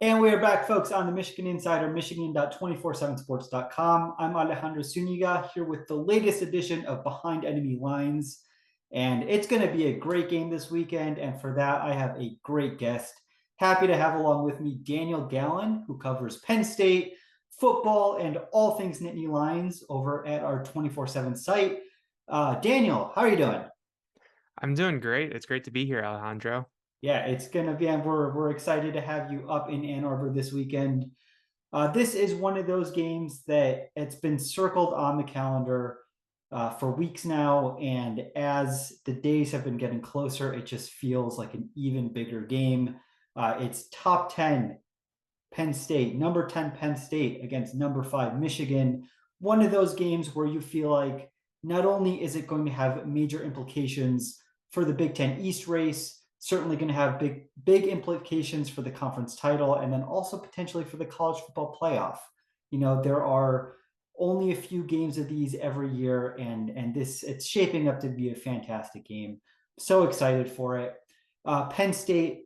And we are back, folks, on the Michigan Insider, michigan.247sports.com. I'm Alejandro Zúñiga here with the latest edition of Behind Enemy Lines. And it's going to be a great game this weekend. And for that, I have a great guest. Happy to have along with me Daniel Gallen, who covers Penn State football and all things Nittany Lions over at our 24/7 site. Daniel, how are you doing? I'm doing great. It's great to be here, Alejandro. Yeah, it's gonna be, and we're excited to have you up in Ann Arbor this weekend. This is one of those games that it's been circled on the calendar for weeks now, and as the days have been getting closer, it just feels like an even bigger game. It's top 10 Penn State, number 10 Penn State against number 5 Michigan. One of those games where you feel like not only is it going to have major implications for the Big Ten East race, certainly going to have big implications for the conference title, and then also potentially for the college football playoff. You know, there are only a few games of these every year, and this it's shaping up to be a fantastic game. So excited for it. Penn State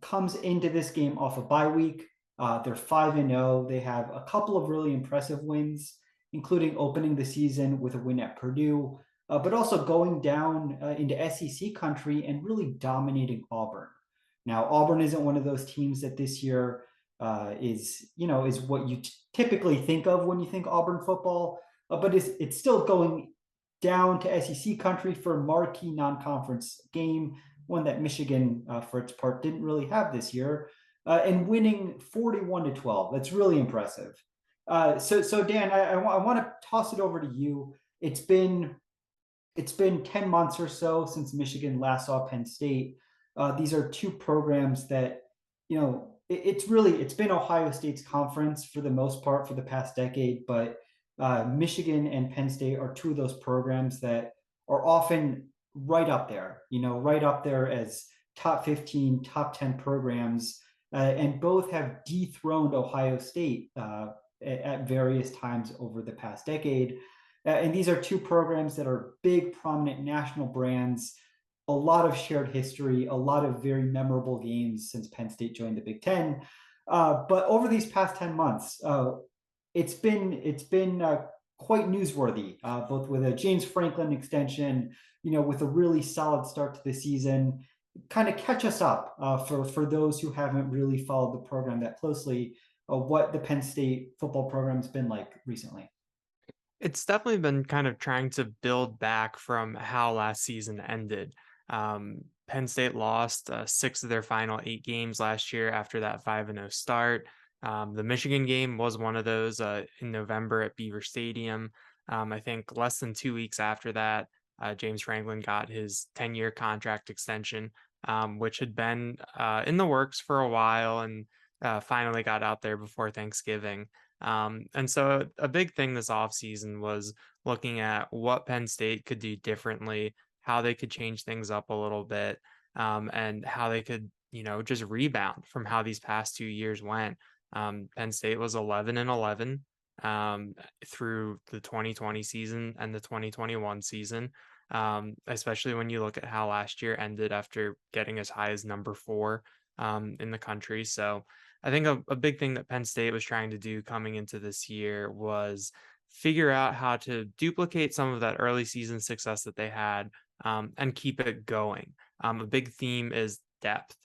comes into this game off a bye week. They're 5-0. They have a couple of really impressive wins, including opening the season with a win at Purdue, but also going down into SEC country and really dominating Auburn. Now, Auburn isn't one of those teams that this year is what you typically think of when you think Auburn football, but it's still going down to SEC country for a marquee non-conference game, one that Michigan, for its part, didn't really have this year, and winning 41-12. That's really impressive. So Dan, I want to toss it over to you. It's been 10 months or so since Michigan last saw Penn State. These are two programs that, it's been Ohio State's conference for the most part for the past decade, but Michigan and Penn State are two of those programs that are often right up there as top 15, top 10 programs, and both have dethroned Ohio State at various times over the past decade. And these are two programs that are big, prominent national brands, a lot of shared history, a lot of very memorable games since Penn State joined the Big Ten. But over these past 10 months, it's been quite newsworthy, both with a James Franklin extension, with a really solid start to the season. Kind of catch us up for those who haven't really followed the program that closely, what the Penn State football program's been like recently. It's definitely been kind of trying to build back from how last season ended. Penn State lost six of their final eight games last year after that 5-0 start. The Michigan game was one of those in November at Beaver Stadium. I think less than 2 weeks after that, James Franklin got his 10-year contract extension, which had been in the works for a while and finally got out there before Thanksgiving. And so a big thing this offseason was looking at what Penn State could do differently, how they could change things up a little bit, and how they could, just rebound from how these past 2 years went. Penn State was 11-11 through the 2020 season and the 2021 season, especially when you look at how last year ended after getting as high as number 4 in the country. So I think a big thing that Penn State was trying to do coming into this year was figure out how to duplicate some of that early season success that they had, and keep it going. A big theme is depth.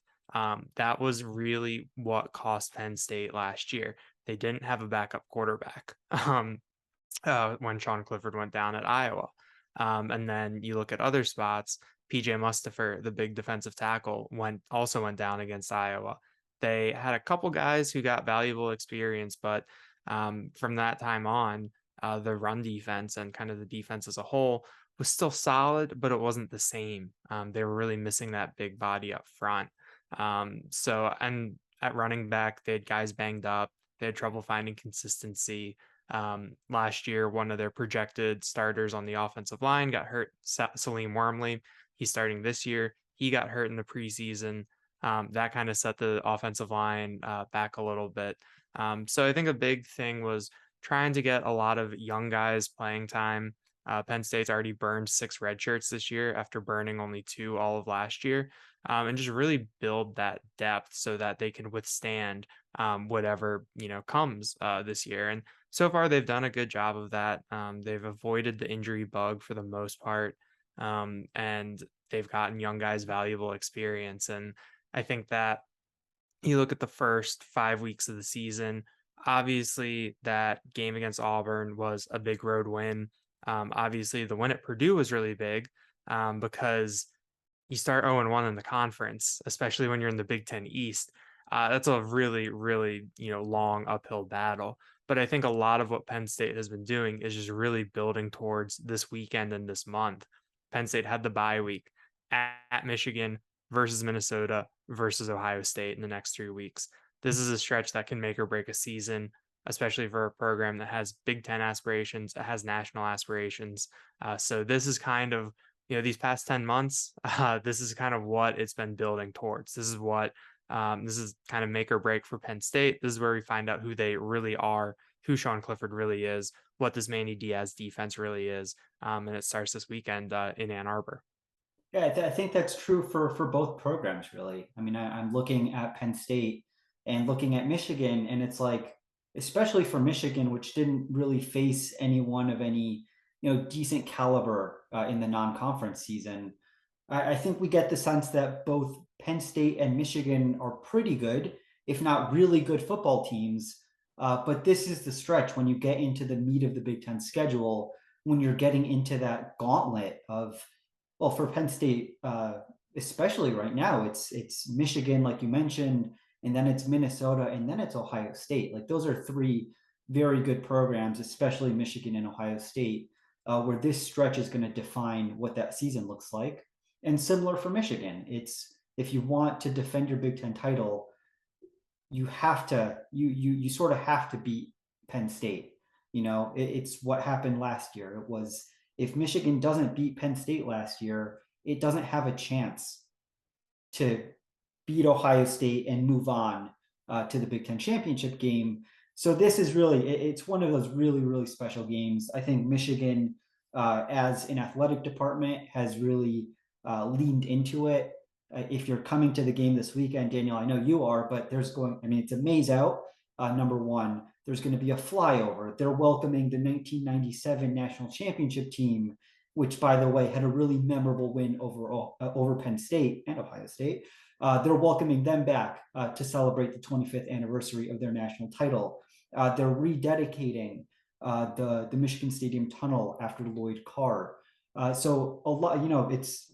That was really what cost Penn State last year. They didn't have a backup quarterback when Sean Clifford went down at Iowa. And then you look at other spots. PJ Mustipher, the big defensive tackle, went down against Iowa. They had a couple guys who got valuable experience, but from that time on, the run defense and kind of the defense as a whole was still solid, but it wasn't the same. They were really missing that big body up front. And at running back, they had guys banged up. They had trouble finding consistency. Last year, one of their projected starters on the offensive line got hurt, Salim Wormley. He's starting this year. He got hurt in the preseason. That kind of set the offensive line back a little bit. So I think a big thing was trying to get a lot of young guys playing time, Penn State's already burned 6 red shirts this year after burning only 2 all of last year, and just really build that depth so that they can withstand whatever comes this year. And so far, they've done a good job of that. They've avoided the injury bug for the most part, and they've gotten young guys valuable experience. And I think that you look at the first 5 weeks of the season, obviously that game against Auburn was a big road win. Obviously, the win at Purdue was really big because you start 0-1 in the conference, especially when you're in the Big Ten East. That's a really, really, long uphill battle. But I think a lot of what Penn State has been doing is just really building towards this weekend and this month. Penn State had the bye week at Michigan versus Minnesota versus Ohio State in the next 3 weeks. This is a stretch that can make or break a season, especially for a program that has Big Ten aspirations, that has national aspirations. So this is kind of these past 10 months, this is kind of what it's been building towards. This is kind of make or break for Penn State. This is where we find out who they really are, who Sean Clifford really is, what this Manny Diaz defense really is. And it starts this weekend in Ann Arbor. Yeah, I think that's true for both programs, really. I mean, I'm looking at Penn State and looking at Michigan, and it's like, especially for Michigan, which didn't really face anyone of any decent caliber in the non-conference season. I think we get the sense that both Penn State and Michigan are pretty good, if not really good football teams. But this is the stretch when you get into the meat of the Big Ten schedule, when you're getting into that gauntlet of, well, for Penn State, especially right now, it's Michigan, like you mentioned, and then it's Minnesota, and then it's Ohio State. Like those are 3 very good programs, especially Michigan and Ohio State, where this stretch is going to define what that season looks like. And similar for Michigan, it's if you want to defend your Big Ten title, you have to you sort of have to beat Penn State. It's what happened last year. It was, if Michigan doesn't beat Penn State last year, it doesn't have a chance to beat Ohio State and move on to the Big Ten championship game. So this is really, it's one of those really, really special games. I think Michigan, as an athletic department, has really leaned into it. If you're coming to the game this weekend, Daniel, I know you are, but it's a maze out. Number one, there's going to be a flyover. They're welcoming the 1997 national championship team, which, by the way, had a really memorable win over Penn State and Ohio State. They're welcoming them back to celebrate the 25th anniversary of their national title. They're rededicating the Michigan Stadium tunnel after Lloyd Carr. So a lot, it's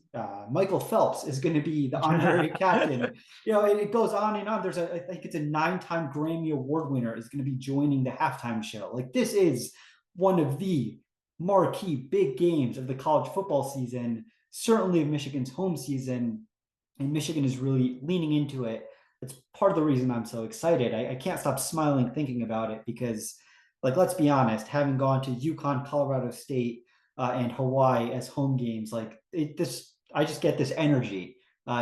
Michael Phelps is going to be the honorary captain. It goes on and on. I think it's a 9-time Grammy Award winner is going to be joining the halftime show. Like, this is one of the marquee big games of the college football season, certainly of Michigan's home season, and Michigan is really leaning into it. It's part of the reason I'm so excited. I can't stop smiling thinking about it because, like, let's be honest, having gone to UConn, Colorado State, and Hawaii as home games, I just get this energy,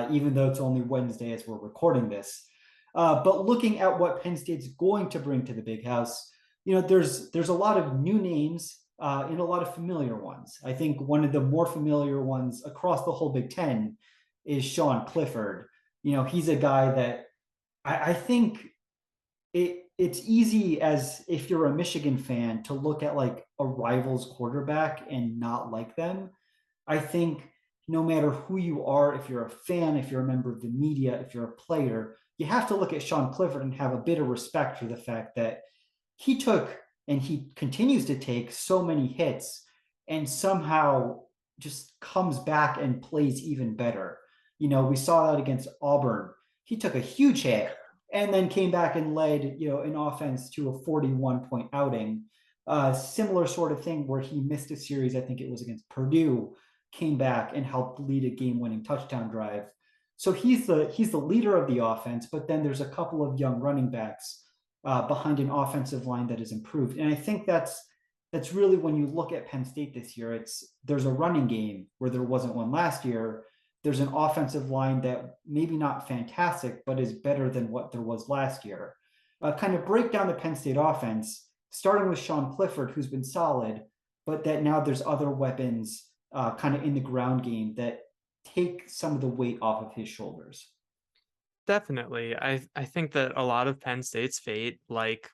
even though it's only Wednesday as we're recording this. But looking at what Penn State's going to bring to the Big House, there's a lot of new names and a lot of familiar ones. I think one of the more familiar ones across the whole Big Ten is Sean Clifford. He's a guy that I think it's easy, as if you're a Michigan fan, to look at like a rival's quarterback and not like them. I think no matter who you are, if you're a fan, if you're a member of the media, if you're a player, you have to look at Sean Clifford and have a bit of respect for the fact that he took, and he continues to take, so many hits and somehow just comes back and plays even better. We saw that against Auburn. He took a huge hit and then came back and led, an offense to a 41-point outing. Similar sort of thing where he missed a series, I think it was against Purdue, came back and helped lead a game-winning touchdown drive. So he's the leader of the offense, but then there's a couple of young running backs behind an offensive line that has improved. And I think that's really, when you look at Penn State this year, there's a running game where there wasn't one last year. There's an offensive line that maybe not fantastic, but is better than what there was last year. Kind of break down the Penn State offense, starting with Sean Clifford, who's been solid. but that now there's other weapons kind of in the ground game that take some of the weight off of his shoulders. Definitely. I think that a lot of Penn State's fate, like,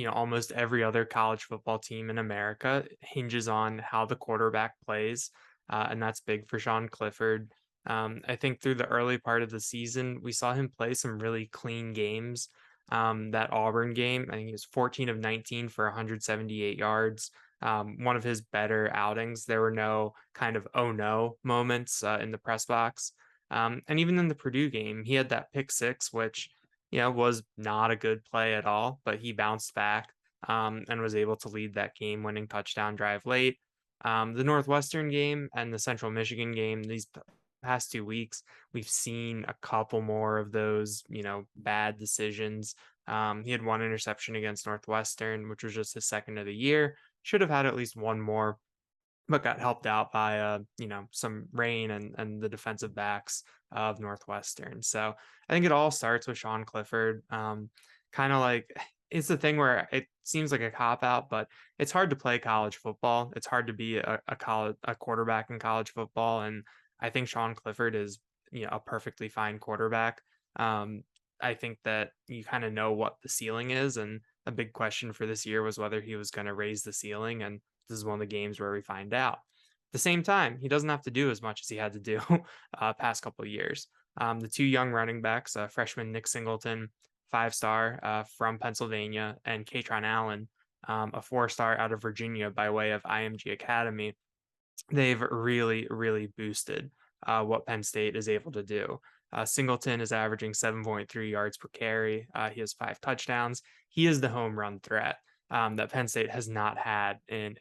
almost every other college football team in America, hinges on how the quarterback plays, and that's big for Sean Clifford. I think through the early part of the season, we saw him play some really clean games. That Auburn game, I think he was 14 of 19 for 178 yards. One of his better outings. There were no kind of oh no moments in the press box. And even in the Purdue game, he had that pick six, which, was not a good play at all, but he bounced back and was able to lead that game winning touchdown drive late. The Northwestern game and the Central Michigan game, these past 2 weeks, we've seen a couple more of those, bad decisions. He had one interception against Northwestern, which was just his second of the year. Should have had at least one more, but got helped out by some rain and the defensive backs of Northwestern. So I think it all starts with Sean Clifford. Kind of like it's the thing where it seems like a cop out, but it's hard to play college football. It's hard to be a quarterback in college football, and I think Sean Clifford is a perfectly fine quarterback. Um, I think that you kind of know what the ceiling is, and a big question for this year was whether he was going to raise the ceiling, and this is one of the games where we find out. At the same time, he doesn't have to do as much as he had to do past couple of years. The two young running backs, freshman Nick Singleton, 5-star from Pennsylvania, and Katron Allen, a 4-star out of Virginia by way of IMG Academy, they've really, really boosted what Penn State is able to do. Singleton is averaging 7.3 yards per carry. He has 5 touchdowns. He is the home run threat that Penn State has not had in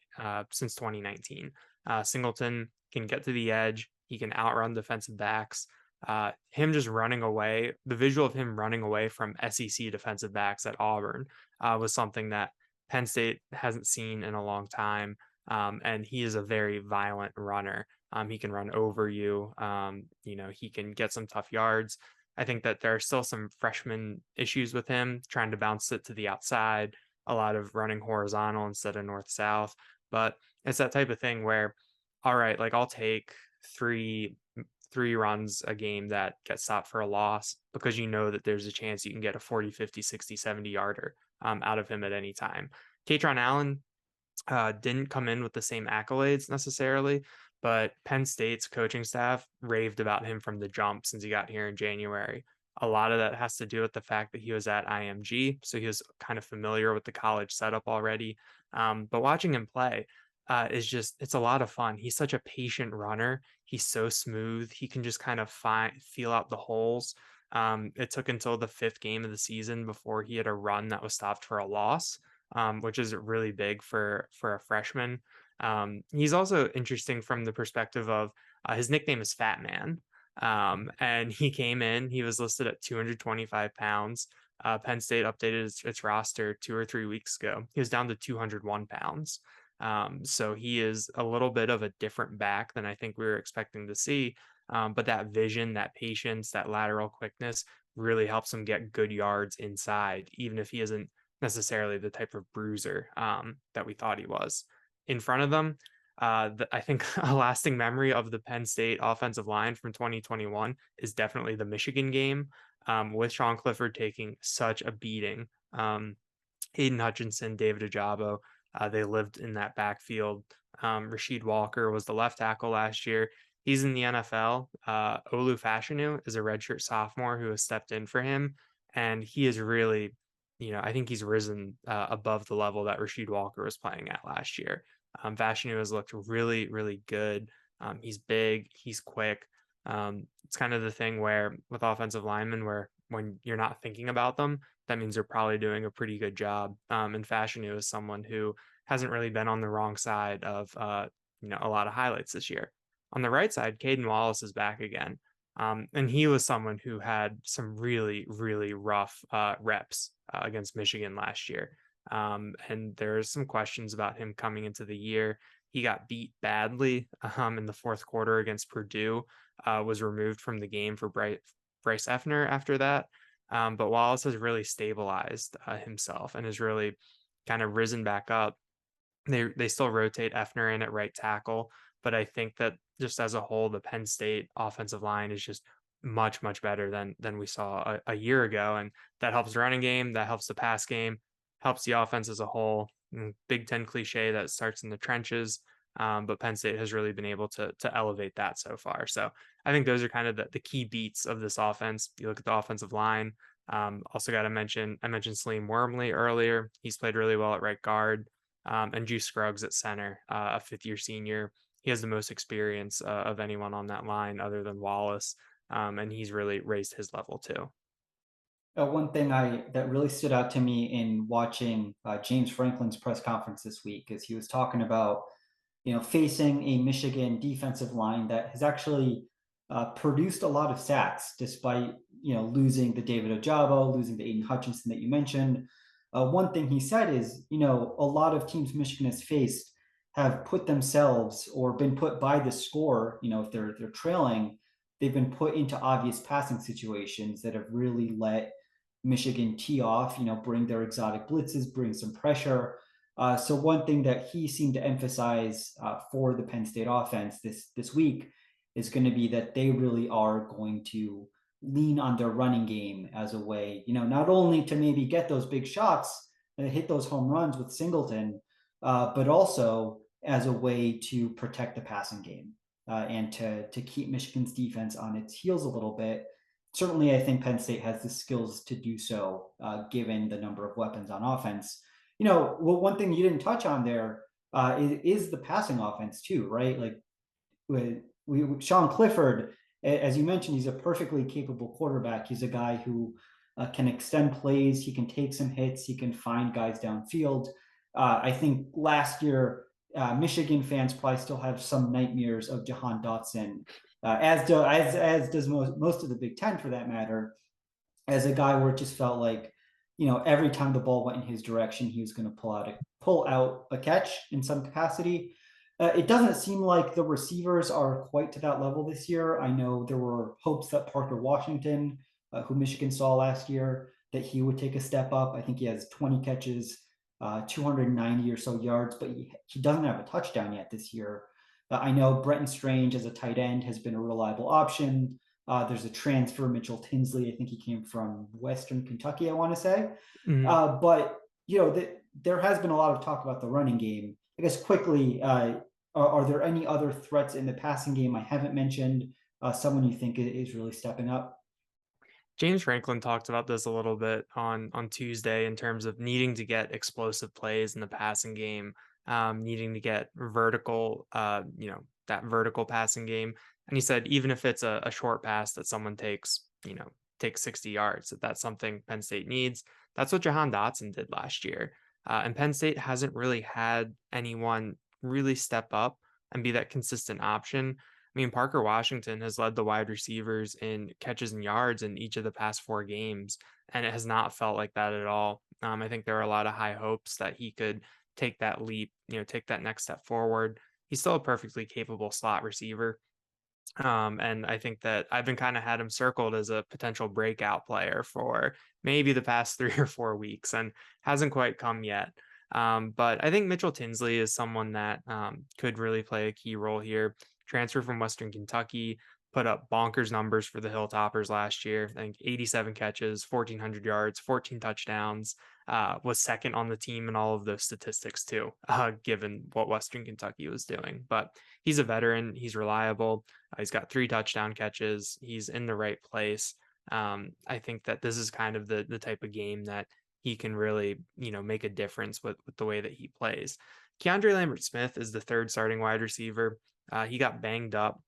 since 2019. Singleton can get to the edge. He can outrun defensive backs. Him just running away, the visual of him running away from SEC defensive backs at Auburn was something that Penn State hasn't seen in a long time. And he is a very violent runner. He can run over you. He can get some tough yards. I think that there are still some freshman issues with him trying to bounce it to the outside, a lot of running horizontal instead of north south. But it's that type of thing where, all right, like I'll take three runs a game that get stopped for a loss because you know that there's a chance you can get a 40, 50, 60, 70 yarder out of him at any time. Katron Allen, didn't come in with the same accolades necessarily, but Penn State's coaching staff raved about him from the jump since he got here in January. A lot of that has to do with the fact that he was at IMG, so he was kind of familiar with the college setup already. But watching him play it's a lot of fun. He's such a patient runner. He's so smooth. He can just kind of feel out the holes. It took until the 5th game of the season before he had a run that was stopped for a loss, which is really big for a freshman. He's also interesting from the perspective of his nickname is Fat Man. And he came in, he was listed at 225 pounds. Penn State updated its roster 2 or 3 weeks ago. He was down to 201 pounds. So he is a little bit of a different back than I think we were expecting to see. But that vision, that patience, that lateral quickness really helps him get good yards inside, even if he isn't necessarily the type of bruiser that we thought he was. In front of them, I think a lasting memory of the Penn State offensive line from 2021 is definitely the Michigan game, with Sean Clifford taking such a beating. Aiden Hutchinson, David Ajabo, they lived in that backfield. Rasheed Walker was the left tackle last year. He's in the NFL. Olu Fashanu is a redshirt sophomore who has stepped in for him, and he is really, I think he's risen above the level that Rasheed Walker was playing at last year. Fashanu has looked really, really good. He's big, he's quick. It's kind of the thing where with offensive linemen, where when you're not thinking about them, that means they're probably doing a pretty good job. And Fashanu is someone who hasn't really been on the wrong side of a lot of highlights this year. On the right side, Caden Wallace is back again. And he was someone who had some really, really rough reps against Michigan last year. And there's some questions about him coming into the year. He got beat badly in the 4th quarter against Purdue, was removed from the game for Bryce Effner after that. But Wallace has really stabilized himself and has really kind of risen back up. They still rotate Effner in at right tackle, but I think that just as a whole, the Penn State offensive line is just much better than we saw a year ago, and that helps the running game, that helps the pass game, helps the offense as a whole. Big Ten cliche that starts in the trenches, but Penn State has really been able to elevate that so far. So I think those are kind of the key beats of this offense. You look at the offensive line. Also got to mention I mentioned Salim Wormley earlier. He's played really well at right guard, and Juice Scruggs at center, a fifth-year senior. He has the most experience of anyone on that line other than Wallace, and he's really raised his level too. One thing that really stood out to me in watching James Franklin's press conference this week is he was talking about, facing a Michigan defensive line that has actually produced a lot of sacks despite, losing the David Ojabo, losing the Aiden Hutchinson that you mentioned. One thing he said is, a lot of teams Michigan has faced have put themselves or been put by the score, if they're trailing, they've been put into obvious passing situations that have really let Michigan tee off, bring their exotic blitzes, bring some pressure. So one thing that he seemed to emphasize for the Penn State offense this week is going to be that they really are going to lean on their running game as a way, not only to maybe get those big shots and hit those home runs with Singleton, but also as a way to protect the passing game and to keep Michigan's defense on its heels a little bit. Certainly, I think Penn State has the skills to do so, given the number of weapons on offense. Well, one thing you didn't touch on there is the passing offense too, right? Like Sean Clifford, as you mentioned, he's a perfectly capable quarterback. He's a guy who can extend plays. He can take some hits. He can find guys downfield. I think last year, Michigan fans probably still have some nightmares of Jahan Dotson, as does most of the Big Ten for that matter, as a guy where it just felt like, every time the ball went in his direction, he was going to pull out a catch in some capacity. It doesn't seem like the receivers are quite to that level this year. I know there were hopes that Parker Washington, who Michigan saw last year, that he would take a step up. I think he has 20 catches, 290 or so yards, but he doesn't have a touchdown yet this year. I know Brenton Strange as a tight end has been a reliable option. There's a transfer, Mitchell Tinsley. I think he came from Western Kentucky, I want to say. Mhm. But, there has been a lot of talk about the running game. I guess quickly, are there any other threats in the passing game I haven't mentioned? Someone you think is really stepping up? James Franklin talked about this a little bit on Tuesday in terms of needing to get explosive plays in the passing game, needing to get vertical, that vertical passing game. And he said even if it's a short pass that someone takes 60 yards, that's something Penn State needs. That's what Jahan Dotson did last year. And Penn State hasn't really had anyone really step up and be that consistent option. I mean, Parker Washington has led the wide receivers in catches and yards in each of the past 4 games, and it has not felt like that at all. I think there are a lot of high hopes that he could take that leap, take that next step forward. He's still a perfectly capable slot receiver. And I think that I've been kind of had him circled as a potential breakout player for maybe the past 3 or 4 weeks and hasn't quite come yet. But I think Mitchell Tinsley is someone that could really play a key role here. Transfer from Western Kentucky, put up bonkers numbers for the Hilltoppers last year. I think 87 catches, 1,400 yards, 14 touchdowns. Was second on the team in all of those statistics too, given what Western Kentucky was doing. But he's a veteran. He's reliable. He's got 3 touchdown catches. He's in the right place. I think that this is kind of the type of game that he can really, make a difference with the way that he plays. Keandre Lambert-Smith is the third starting wide receiver. He got banged up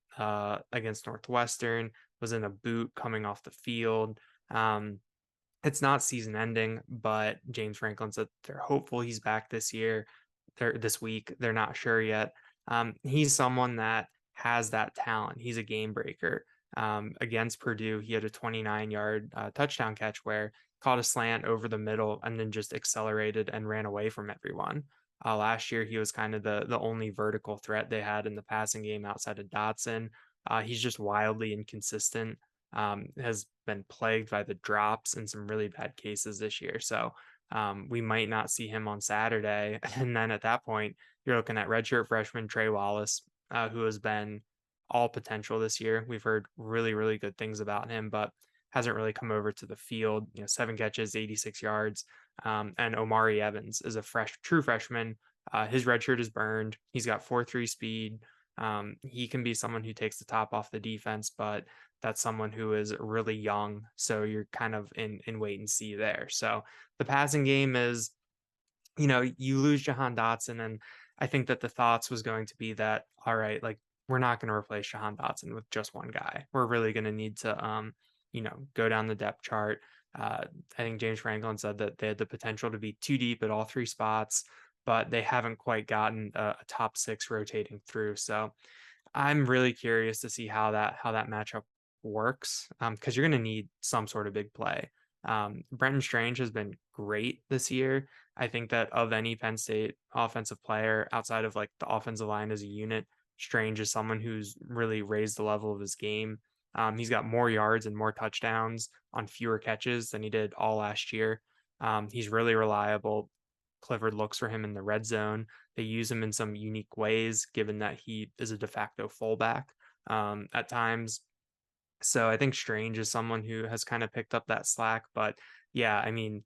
against Northwestern, was in a boot coming off the field. It's not season ending, but James Franklin said they're hopeful he's back this week. They're not sure yet. He's someone that has that talent. He's a game breaker. Against Purdue, he had a 29-yard touchdown catch where caught a slant over the middle and then just accelerated and ran away from everyone. Last year, he was kind of the only vertical threat they had in the passing game outside of Dotson. He's just wildly inconsistent. Has been plagued by the drops in some really bad cases this year. So we might not see him on Saturday. And then at that point, You're looking at redshirt freshman Trey Wallace, who has been all potential this year. We've heard really, really good things about him, but hasn't really come over to the field. 7 catches, 86 yards. And Omari Evans is a true freshman. His red shirt is burned. He's got 4.3 speed. He can be someone who takes the top off the defense, but that's someone who is really young. So you're kind of in wait and see there. So the passing game is, you lose Jahan Dotson, and I think that the thoughts was going to be that, all right, like we're not going to replace Jahan Dotson with just one guy. We're really going to need to, go down the depth chart. I think James Franklin said that they had the potential to be too deep at all three spots, but they haven't quite gotten a top six rotating through. So I'm really curious to see how that matchup works, because you're going to need some sort of big play. Brenton Strange has been great this year. I think that of any Penn State offensive player outside of like the offensive line as a unit, Strange is someone who's really raised the level of his game. He's got more yards and more touchdowns on fewer catches than he did all last year. He's really reliable. Clifford looks for him in the red zone. They use him in some unique ways, given that he is a de facto fullback at times. So I think Strange is someone who has kind of picked up that slack. But yeah, I mean,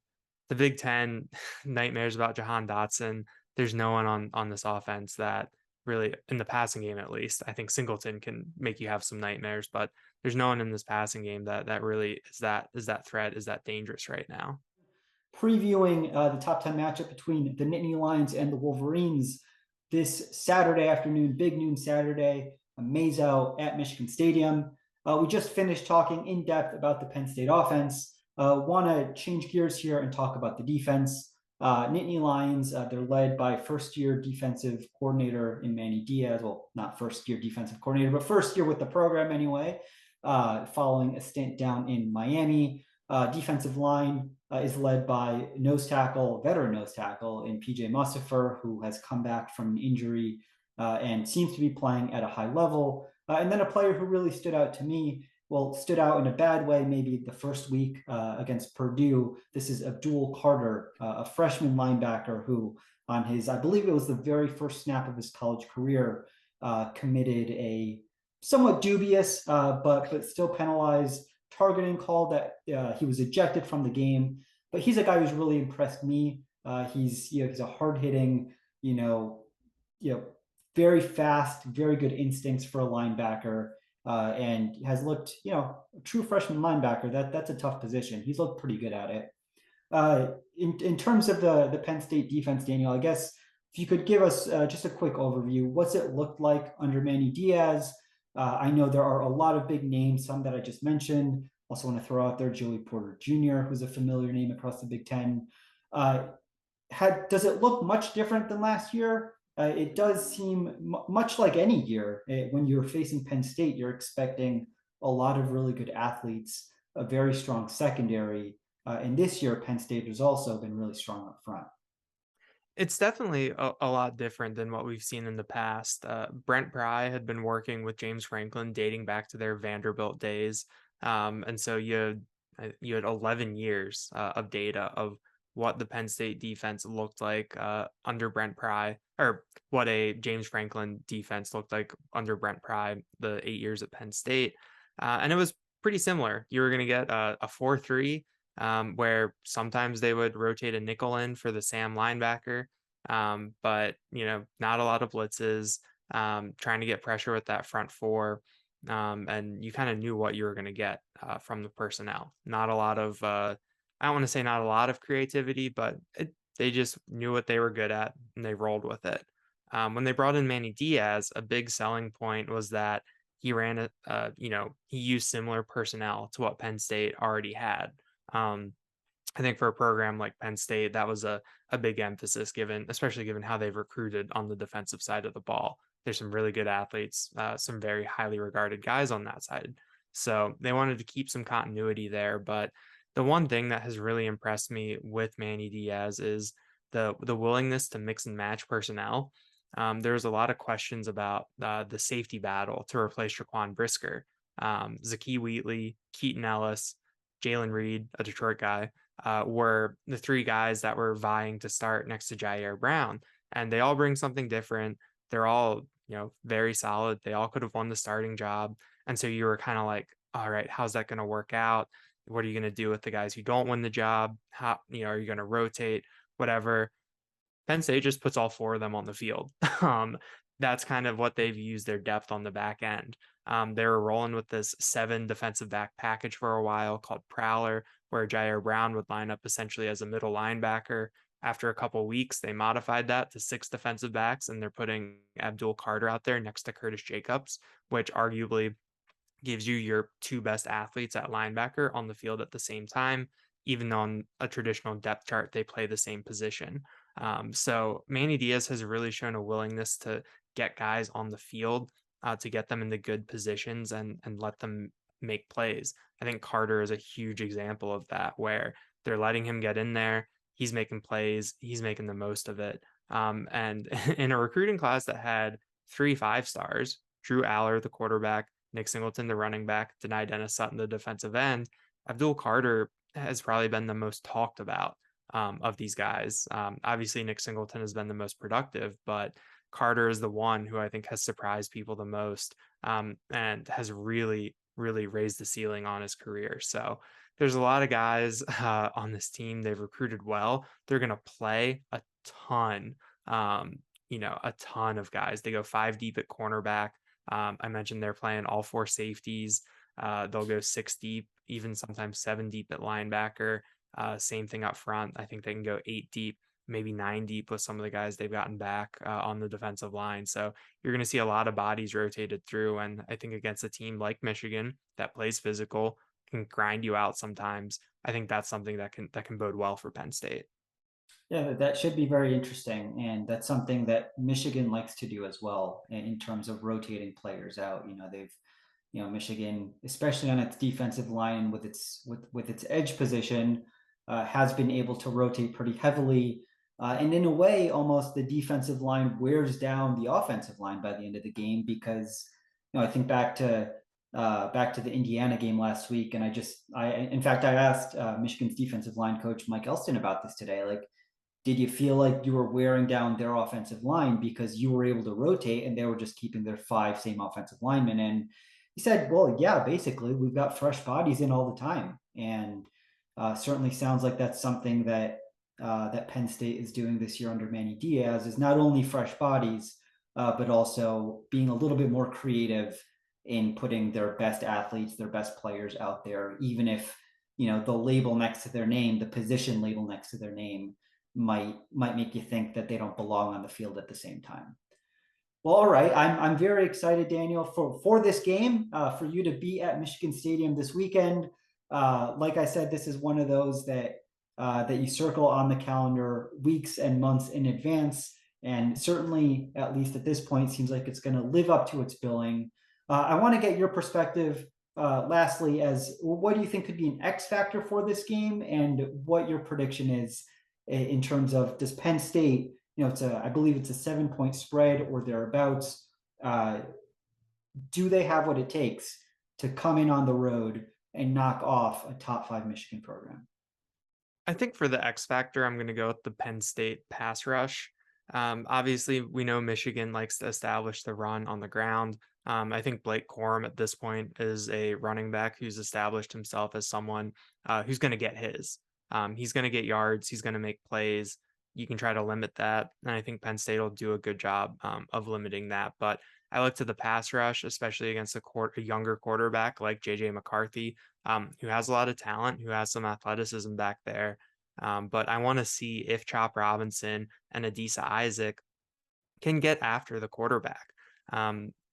the Big Ten nightmares about Jahan Dotson. There's no one on this offense that really, in the passing game at least. I think Singleton can make you have some nightmares, but there's no one in this passing game that really is that threat, is that dangerous right now. Previewing the top 10 matchup between the Nittany Lions and the Wolverines this Saturday afternoon, big noon Saturday, a Mazo at Michigan Stadium. We just finished talking in depth about the Penn State offense. Want to change gears here and talk about the defense. Nittany Lions, they're led by first-year defensive coordinator in Manny Diaz. Well, not first-year defensive coordinator, but first year with the program anyway, following a stint down in Miami. Defensive line is led by veteran nose tackle in PJ Mustipher, who has come back from an injury and seems to be playing at a high level. And then a player who really stood out to me, well, stood out in a bad way, maybe the first week against Purdue. This is Abdul Carter, a freshman linebacker who, on his, I believe it was the very first snap of his college career, committed a somewhat dubious, but still penalized targeting call that he was ejected from the game. But he's a guy who's really impressed me. He's a hard hitting, very fast, very good instincts for a linebacker, and has looked, a true freshman linebacker. That's a tough position. He's looked pretty good at it. In terms of the Penn State defense, Daniel, I guess if you could give us just a quick overview, what's it looked like under Manny Diaz? I know there are a lot of big names, some that I just mentioned. Also want to throw out there Joey Porter Jr., who's a familiar name across the Big Ten. Does it look much different than last year? It does seem much like any year. When you're facing Penn State, you're expecting a lot of really good athletes, a very strong secondary. And this year, Penn State has also been really strong up front. It's definitely a lot different than what we've seen in the past. Brent Pry had been working with James Franklin dating back to their Vanderbilt days. And so you had 11 years of data of what the Penn State defense looked like under Brent Pry, or what a James Franklin defense looked like under Brent Pry, the 8 years at Penn State. And it was pretty similar. You were going to get a 4-3, where sometimes they would rotate a nickel in for the Sam linebacker, but not a lot of blitzes, trying to get pressure with that front four, and you kind of knew what you were going to get from the personnel. Not a lot of, I don't want to say not a lot of creativity, but they just knew what they were good at and they rolled with it. When they brought in Manny Diaz, a big selling point was that he ran he used similar personnel to what Penn State already had. I think for a program like Penn State, that was a big emphasis especially given how they've recruited on the defensive side of the ball. There's some really good athletes, some very highly regarded guys on that side. So they wanted to keep some continuity there. But the one thing that has really impressed me with Manny Diaz is the willingness to mix and match personnel. There's a lot of questions about the safety battle to replace Jaquan Brisker. Zakee Wheatley, Keaton Ellis, Jalen Reed, a Detroit guy, were the three guys that were vying to start next to Jair Brown. and they all bring something different. They're all, very solid. They all could have won the starting job. And so you were kind of like, all right, how's that going to work out? What are you going to do with the guys who don't win the job? How, are you going to rotate? Whatever. Penn State just puts all four of them on the field. That's kind of what they've used their depth on the back end. They were rolling with this 7 defensive back package for a while called Prowler, where Jair Brown would line up essentially as a middle linebacker. After a couple weeks, they modified that to 6 defensive backs, and they're putting Abdul Carter out there next to Curtis Jacobs, which arguably gives you your 2 best athletes at linebacker on the field at the same time, even though on a traditional depth chart, they play the same position. So Manny Diaz has really shown a willingness to get guys on the field, to get them into good positions and let them make plays. I think Carter is a huge example of that, where they're letting him get in there. He's making plays. He's making the most of it. And in a recruiting class that had 3 5-stars, Drew Aller, the quarterback, Nick Singleton, the running back, Denai Dennis Sutton, the defensive end, Abdul Carter has probably been the most talked about, of these guys. Obviously, Nick Singleton has been the most productive, but Carter is the one who I think has surprised people the most, and has really, really raised the ceiling on his career. So there's a lot of guys on this team. They've recruited well. They're going to play a ton, a ton of guys. They go 5 deep at cornerback. I mentioned they're playing all 4 safeties. They'll go 6 deep, even sometimes 7 deep at linebacker. Same thing up front. I think they can go 8 deep, maybe 9 deep with some of the guys they've gotten back on the defensive line. So you're going to see a lot of bodies rotated through. And I think against a team like Michigan that plays physical, can grind you out sometimes, I think that's something that can bode well for Penn State. Yeah, that should be very interesting, and that's something that Michigan likes to do as well in terms of rotating players out. Michigan, especially on its defensive line with its edge position, has been able to rotate pretty heavily, and in a way, almost the defensive line wears down the offensive line by the end of the game because I think back to the Indiana game last week, and in fact I asked Michigan's defensive line coach Mike Elston about this today, like, did you feel like you were wearing down their offensive line because you were able to rotate and they were just keeping their 5 same offensive linemen? And he said, well, yeah, basically we've got fresh bodies in all the time. And certainly sounds like that's something that Penn State is doing this year under Manny Diaz, is not only fresh bodies, but also being a little bit more creative in putting their best athletes, their best players out there, even if, the label next to their name, the position label next to their name might make you think that they don't belong on the field at the same time. Well, all right. I'm very excited, Daniel, for this game, for you to be at Michigan Stadium this weekend. Like I said, this is one of those that you circle on the calendar weeks and months in advance, and certainly, at least at this point, seems like it's going to live up to its billing. I want to get your perspective. Lastly, as what do you think could be an X factor for this game, and what your prediction is in terms of, does Penn State, I believe it's a 7-point spread or thereabouts. Do they have what it takes to come in on the road and knock off a top 5 Michigan program? I think for the X factor, I'm going to go with the Penn State pass rush. Obviously, we know Michigan likes to establish the run on the ground. I think Blake Corum at this point is a running back who's established himself as someone who's going to get his. He's going to get yards. He's going to make plays. You can try to limit that. And I think Penn State will do a good job of limiting that. But I look to the pass rush, especially against a younger quarterback like JJ McCarthy, who has a lot of talent, who has some athleticism back there. But I want to see if Chop Robinson and Adisa Isaac can get after the quarterback.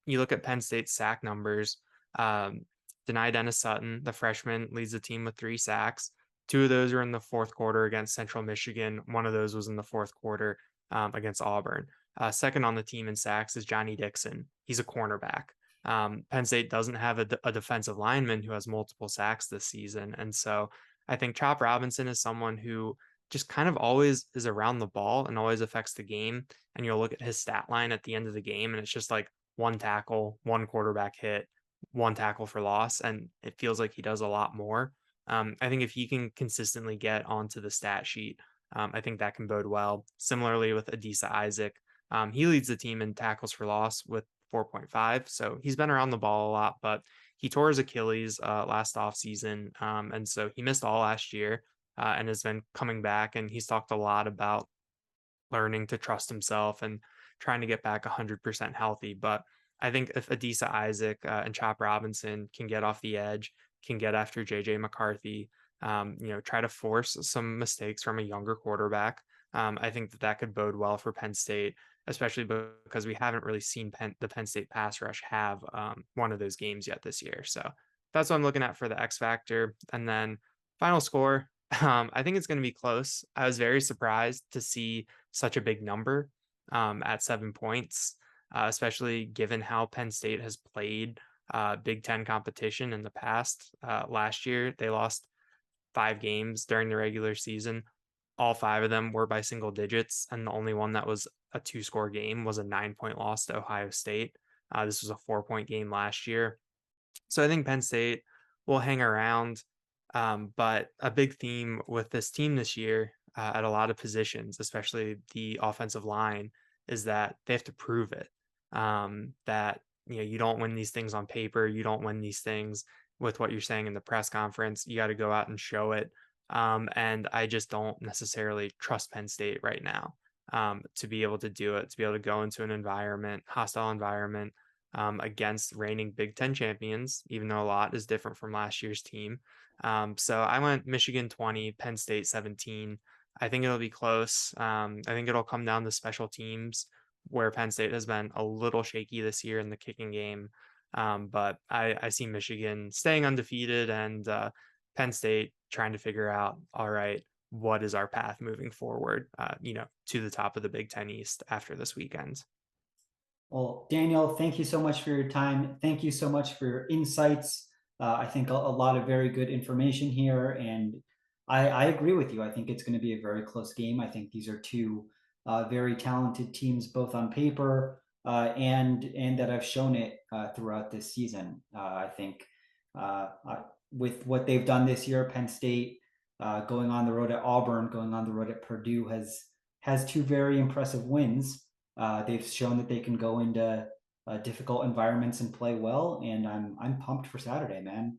You look at Penn State's sack numbers. Denai Dennis Sutton, the freshman, leads the team with 3 sacks. 2 of those are in the 4th quarter against Central Michigan. 1 of those was in the 4th quarter against Auburn. Second on the team in sacks is Johnny Dixon. He's a cornerback. Penn State doesn't have a defensive lineman who has multiple sacks this season. And so I think Chop Robinson is someone who just kind of always is around the ball and always affects the game. And you'll look at his stat line at the end of the game, and it's just like 1 tackle, 1 quarterback hit, 1 tackle for loss. And it feels like he does a lot more. I think if he can consistently get onto the stat sheet, I think that can bode well. Similarly with Adisa Isaac, he leads the team in tackles for loss with 4.5. So he's been around the ball a lot, but he tore his Achilles last offseason. And so he missed all last year and has been coming back. And he's talked a lot about learning to trust himself and trying to get back 100% healthy. But I think if Adisa Isaac and Chop Robinson can get off the edge, can get after JJ McCarthy, try to force some mistakes from a younger quarterback, I think that could bode well for Penn State, especially because we haven't really seen the Penn State pass rush have one of those games yet this year. So that's what I'm looking at for the X factor. And then final score, I think it's going to be close. I was very surprised to see such a big number at 7 points, especially given how Penn State has played Big Ten competition in the past. Last year, they lost 5 games during the regular season. All 5 of them were by single digits, and the only one that was a 2-score game was a 9-point loss to Ohio State. This was a 4-point game last year. So I think Penn State will hang around. But a big theme with this team this year at a lot of positions, especially the offensive line, is that they have to prove it. That you don't win these things on paper. You don't win these things with what you're saying in the press conference. You got to go out and show it. And I just don't necessarily trust Penn State right now to be able to do it, to be able to go into an hostile environment against reigning Big Ten champions, even though a lot is different from last year's team. So I went Michigan 20, Penn State 17. I think it'll be close. I think it'll come down to special teams, where Penn State has been a little shaky this year in the kicking game. But I see Michigan staying undefeated and Penn State trying to figure out, all right, what is our path moving forward, to the top of the Big Ten East after this weekend. Well, Daniel, thank you so much for your time. Thank you so much for your insights. I think a lot of very good information here, and I agree with you. I think it's going to be a very close game. I think these are two very talented teams, both on paper and that have shown it throughout this season. I think with what they've done this year, Penn State going on the road at Auburn, going on the road at Purdue has 2 very impressive wins. They've shown that they can go into difficult environments and play well, and I'm pumped for Saturday, man.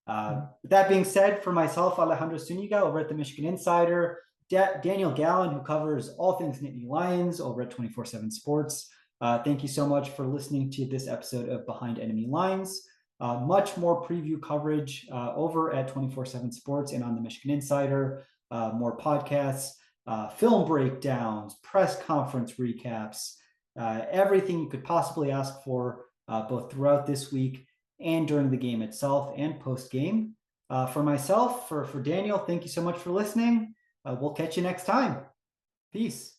With that being said, for myself, Alejandro Zúñiga over at the Michigan Insider, Daniel Gallen, who covers all things Nittany Lions over at 24/7 Sports. Thank you so much for listening to this episode of Behind Enemy Lines. Much more preview coverage over at 24/7 Sports and on the Michigan Insider. More podcasts, film breakdowns, press conference recaps, everything you could possibly ask for, both throughout this week and during the game itself and post-game. For myself, for Daniel, thank you so much for listening. We'll catch you next time. Peace.